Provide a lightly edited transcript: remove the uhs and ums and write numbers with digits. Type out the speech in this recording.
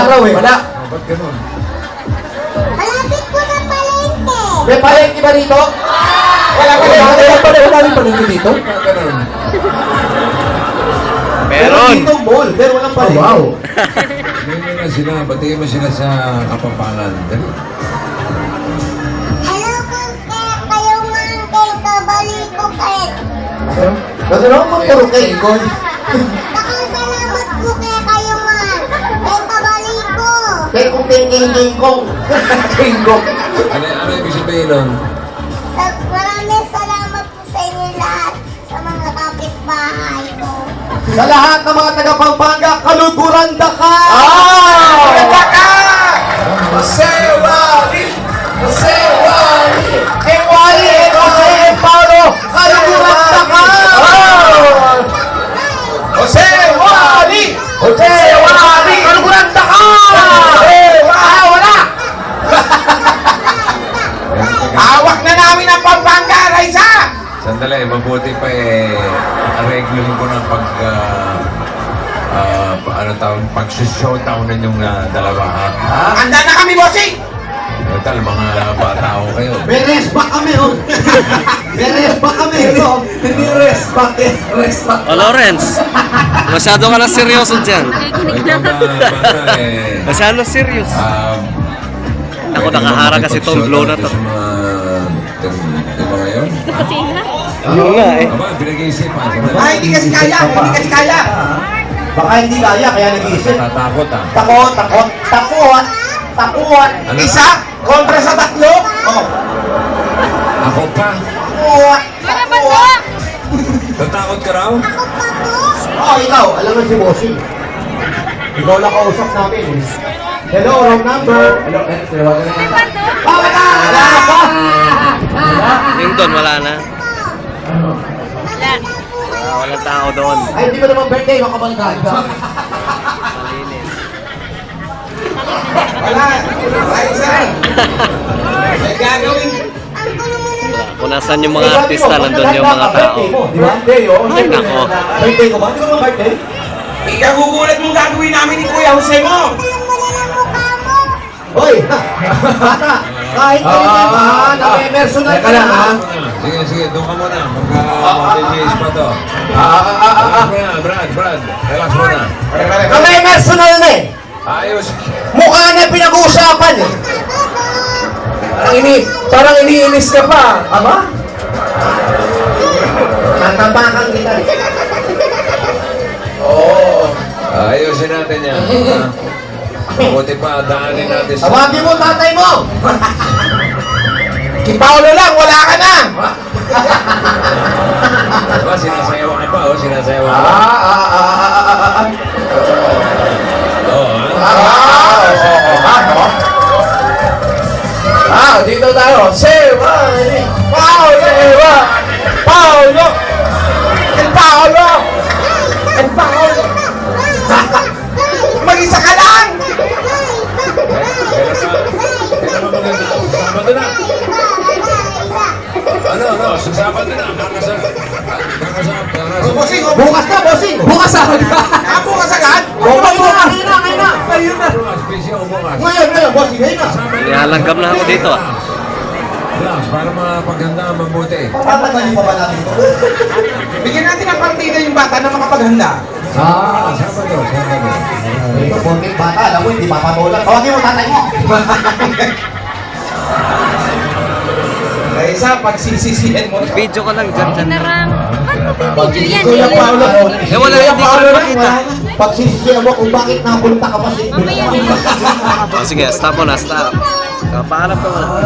araw eh. Wala. Ba't ganun? Malapit po sa palengke. May palengke ba dito? Wala ka rin. Wala rin palengke dito? Ba't ganun? Meron. Dito mall, pero walang palengke. Wow. Hindi na sila, batiin mo sila sa Kapampangan. Dali. Hello po kaya kayo man kay kabaliko kay. Nagano'n mo puro kengkong. Nakasalamat po kaya kayo man kay kabaliko. Kengkong, kengkong. Kengkong. Ano ibig sabihin nun? Maraming salamat po sa inyo lahat sa mga kapitbahay ko. Sa lahat ng mga taga-Pampanga, kaluguranda ka! Kaluguranda ka! Jose Wally! Jose Wally! Wally! Paulo! Kaluguranda ka! Jose Wally! Jose Wally! Kaluguranda ka! Wala! Hawak na namin ang Pampanga, Raisa! Sandali, mabuti pa areglohin ko ng pag-showdown na yung dalawa. Handa na kami, bossing! Total, mga bata ko kayo. May rest back kami, oh! May rest back kami, oh! Hindi rest back, rest back. O Lawrence, masyado ka na seryoso dyan. Ikaw ba, bata Masyado serious. Ako, nakaharang kasi itong blow na to. Di ba ngayon? Yun nga eh. Aba, pinag-iisipan. Hindi kasi kaya! Baka hindi kaya, kaya nag-iisip. Tatakot Takot! Ano? Isa, kontra sa tatlo. Oh. Ako pa. Takot! Tatakot ka raw? Ako pa po. Oh, ikaw, alam mo si Bossing. Ikaw lang kausap namin. Hello, wrong number. Hello, wala pa! Yung doon, wala na. Walang tao doon. Ay, hindi mo naman birthday, makabalgad ka. Malinis. Wala. Right, sir. May gagawin. Ang gulo mo naman. Kung nasan yung mga artista, nandun yung mga tao. Di ba? Birthday, oh. Ay, nako. Birthday ko ba? Hindi ko naman birthday. Ikagugulat mong gagawin namin ni Kuya Jose mo! Alam mo na lang mukha mo. Hoy! Bata! Kahit anytime na may personal ka na, ha? Sige, doon ka muna. Magka-DJs pa to. Relax muna, Brad. Relax muna. Na may personal na eh! Ayos. Mukha na pinag-uusapan eh! Parang iniinis ka pa! Aba? Tatapakan kita eh. Ayusin natin yan. Buti pa, daanin natin sa... Tawagin mo tatay mo! Si Paolo lang, wala ka na! Diba, sinasayaw ka pa, oh. Sinasayaw ka pa. Dito tayo. Sewa! Paolo! Paolo! El Paolo! El Paolo! Mag-isa ka lang! Sasabat na. Kakasap. Bukas na, bossing! Bukas agad! Bukas agad? Bukas na! Ngayon na! Ngayon, bossing! Ngayon na! Nilalanggam na ako dito ah. Relax, para mapaghanda ang mabuti. Papatagalin pa ba natin ito? Bigyan natin ng partida yung bata na makapaghanda. Sabado. Ito, konting bata. Alam mo, hindi mapabola. Tawagin mo tatay mo! Raisa, pagsisisihan mo. Video ko lang dyan. Narang. Video yan Kuya eh. Paolo. Eh, wala, hindi ko na makita. Pagsisisihan mo kung bakit napunta ka pa sa Oh, sige, stop mo na, stop. Paalam ka muna.